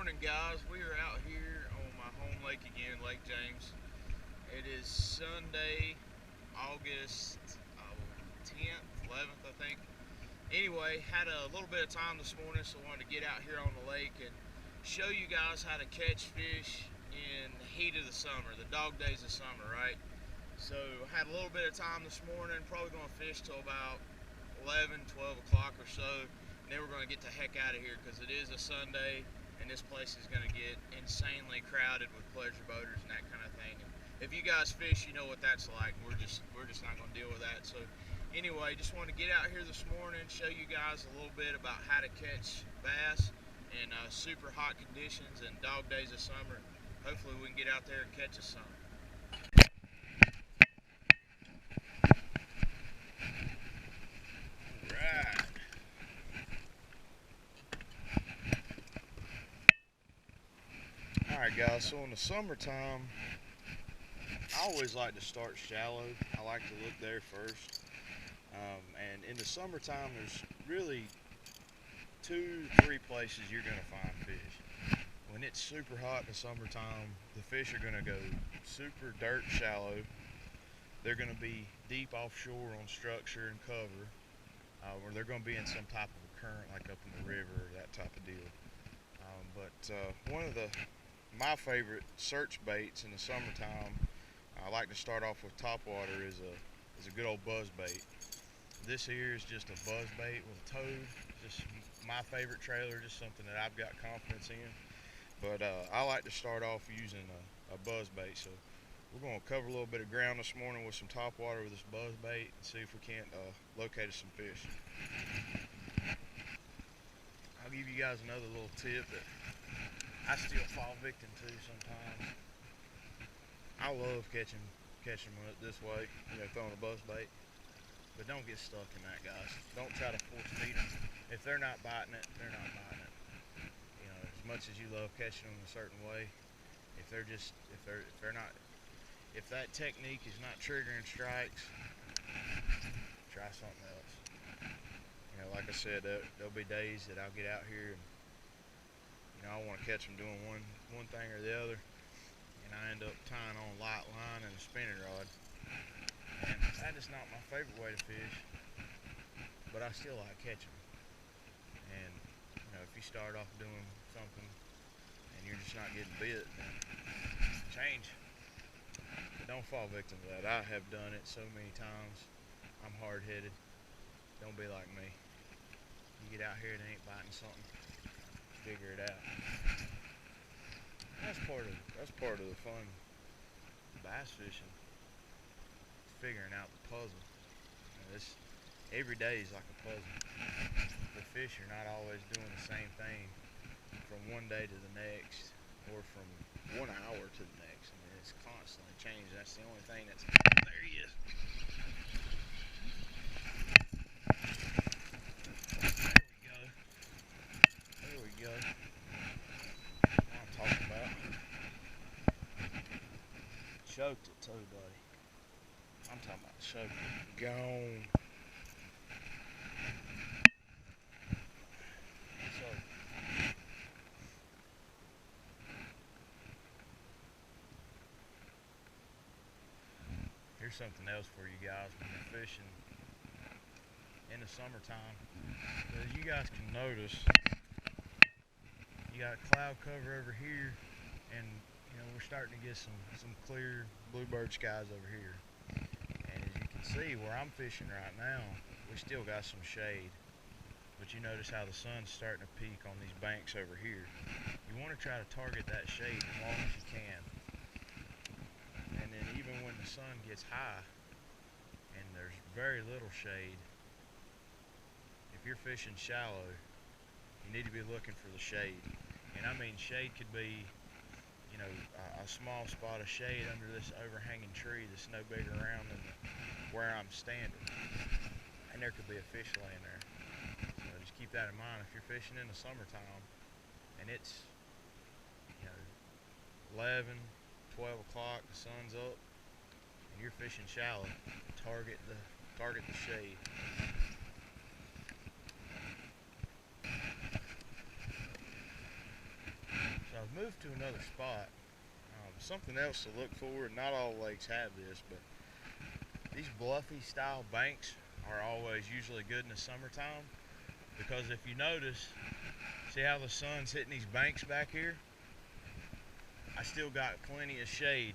morning, guys. We are out here on my home lake again, Lake James. It is Sunday, August 10th, 11th, I think. Anyway, had a little bit of time this morning, so I wanted to get out here on the lake and show you guys how to catch fish in the heat of the summer, the dog days of summer, right? So had a little bit of time this morning, probably going to fish till about 11, 12 o'clock or so. And then we're going to get the heck out of here because it is a Sunday and this place is going to get insanely crowded with pleasure boaters and that kind of thing. And if you guys fish, you know what that's like. We're just not going to deal with that. So anyway, just wanted to get out here this morning, show you guys a little bit about how to catch bass in super hot conditions and dog days of summer. Hopefully we can get out there and catch us some. Right. Alright guys, so in the summertime, I always like to start shallow. I like to look there first. And in the summertime, there's really 2-3 places you're going to find fish. When it's super hot in the summertime, the fish are going to go super dirt shallow. They're going to be deep offshore on structure and cover, or they're going to be in some type of a current, like up in the river, that type of deal. One of my favorite search baits in the summertime, I like to start off with topwater, is a good old buzz bait. This here is just a buzz bait with a toad. Just my favorite trailer, just something that I've got confidence in. But I like to start off using a buzz bait. So we're going to cover a little bit of ground this morning with some topwater with this buzz bait and see if we can't locate us some fish. I'll give you guys another little tip that I still fall victim to sometimes. I love catching this way, throwing a buzz bait. But don't get stuck in that, guys. Don't try to force feed them. If they're not biting it, they're not biting it. As much as you love catching them a certain way, if that technique is not triggering strikes, try something else. Like I said, there'll be days that I'll get out here and I want to catch them doing one thing or the other, and I end up tying on a light line and a spinning rod. And that is not my favorite way to fish, but I still like catching them. And if you start off doing something and you're just not getting bit, then change. But don't fall victim to that. I have done it so many times. I'm hard-headed. Don't be like me. You get out here and ain't biting something, figure it out. That's part of the fun bass fishing. Figuring out the puzzle. Every day is like a puzzle. The fish are not always doing the same thing from one day to the next, or from 1 hour to the next. It's constantly changing. That's the only thing that's... There he is. There we go. What I'm talking about. Choked it too, buddy. I'm talking about choked it. Gone. So, here's something else for you guys when you're fishing in the summertime. As you guys can notice, you got cloud cover over here, and we're starting to get some clear bluebird skies over here. And as you can see, where I'm fishing right now, we still got some shade. But you notice how the sun's starting to peak on these banks over here. You want to try to target that shade as long as you can. And then even when the sun gets high and there's very little shade, if you're fishing shallow, you need to be looking for the shade. And I mean, shade could be, a small spot of shade under this overhanging tree that's no bigger around than where I'm standing. And there could be a fish laying there. So just keep that in mind if you're fishing in the summertime and it's 11, 12 o'clock, the sun's up, and you're fishing shallow, target the shade. I've moved to another spot. Something else to look for, not all lakes have this, but these bluffy style banks are always usually good in the summertime, because if you notice, see how the sun's hitting these banks back here? I still got plenty of shade,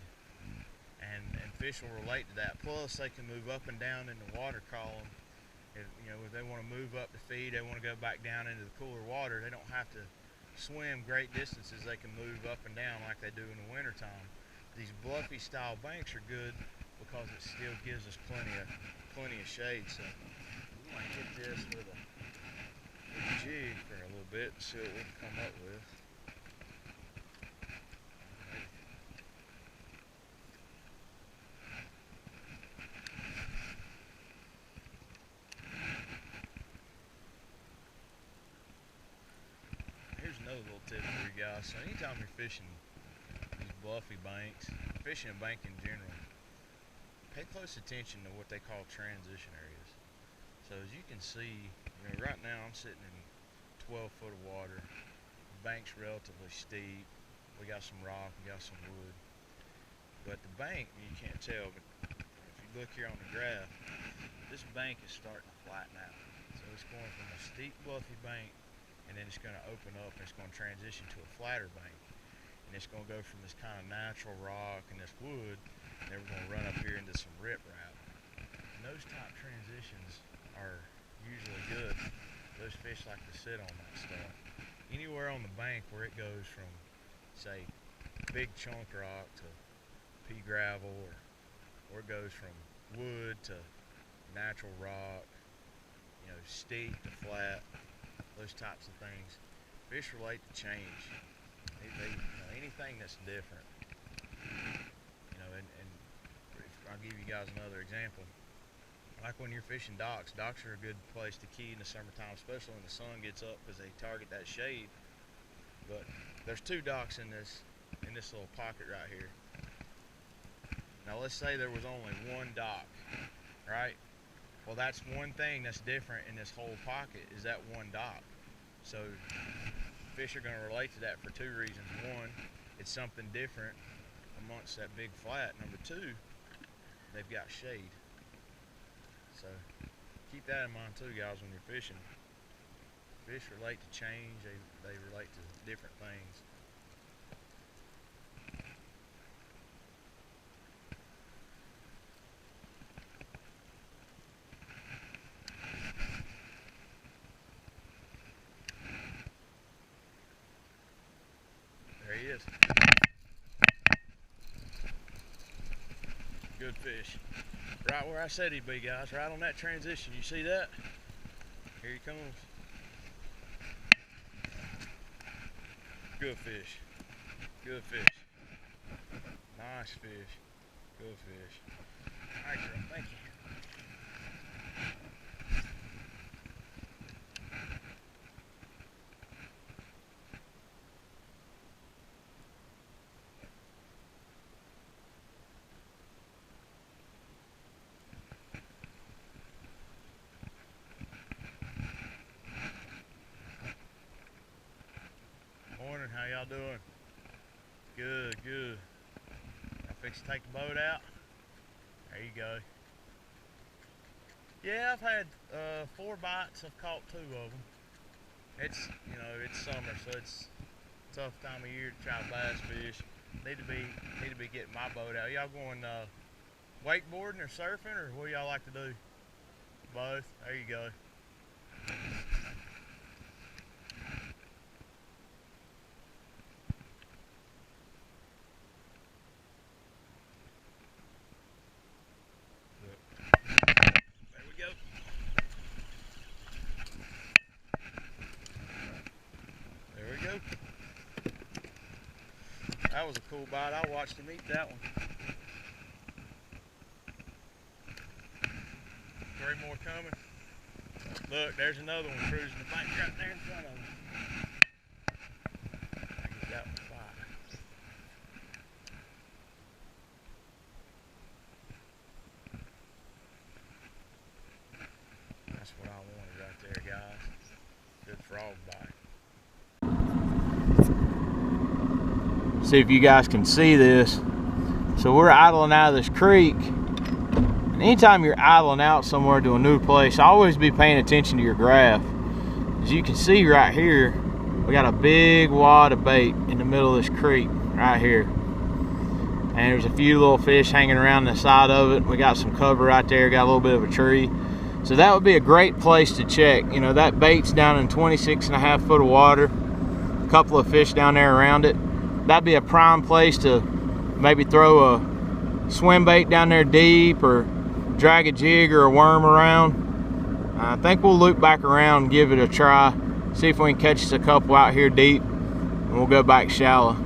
and fish will relate to that. Plus they can move up and down in the water column. If they want to move up to feed, they want to go back down into the cooler water, they don't have to swim great distances. They can move up and down like they do in the wintertime. These bluffy style banks are good because it still gives us plenty of shade. So we might hit this with a jig for a little bit and see what we can come up with. Here's another little tip for you guys. So anytime you're fishing these bluffy banks, fishing a bank in general, pay close attention to what they call transition areas. So as you can see, right now I'm sitting in 12 foot of water. The bank's relatively steep. We got some rock, we got some wood. But the bank, you can't tell, but if you look here on the graph, this bank is starting to flatten out. So it's going from a steep, bluffy bank, and then it's going to open up and it's going to transition to a flatter bank. And it's going to go from this kind of natural rock and this wood, and then we're going to run up here into some riprap. And those type transitions are usually good. Those fish like to sit on that stuff. Anywhere on the bank where it goes from, say, big chunk rock to pea gravel, or it goes from wood to natural rock, steep to flat, those types of things, fish relate to change. They anything that's different. And I'll give you guys another example. Like when you're fishing docks, docks are a good place to key in the summertime, especially when the sun gets up, because they target that shade. But there's two docks in this little pocket right here. Now let's say there was only one dock, right? Well, that's one thing that's different in this whole pocket, is that one dock. So fish are going to relate to that for two reasons. One, it's something different amongst that big flat. Number two, they've got shade. So keep that in mind too, guys, when you're fishing. Fish relate to change, they relate to different things. There he is. Good fish. Right where I said he'd be, guys, right on that transition. You see that? Here he comes. Good fish. Good fish. Nice fish. Good fish. All right, girl. Thank you. Morning, how y'all doing? Good, good. I fix to take the boat out. There you go. Yeah, I've had 4 bites. I've caught 2 of them. It's it's summer, so it's a tough time of year to try to bass fish. Need to be getting my boat out. Y'all going wakeboarding or surfing, or what do y'all like to do? Both. There you go. That was a cool bite. I watched him eat that one. 3 more coming. Look, there's another one cruising the bank right there in front of him. I get that one bite. That's what I wanted right there, guys. Good frog bite. See if you guys can see this. So we're idling out of this creek. And anytime you're idling out somewhere to a new place, always be paying attention to your graph. As you can see right here, we got a big wad of bait in the middle of this creek right here. And there's a few little fish hanging around the side of it. We got some cover right there, got a little bit of a tree. So that would be a great place to check. You know, that bait's down in 26.5 foot of water. A couple of fish down there around it. That'd be a prime place to maybe throw a swim bait down there deep, or drag a jig or a worm around. I think we'll loop back around and give it a try. See if we can catch us a couple out here deep, and we'll go back shallow.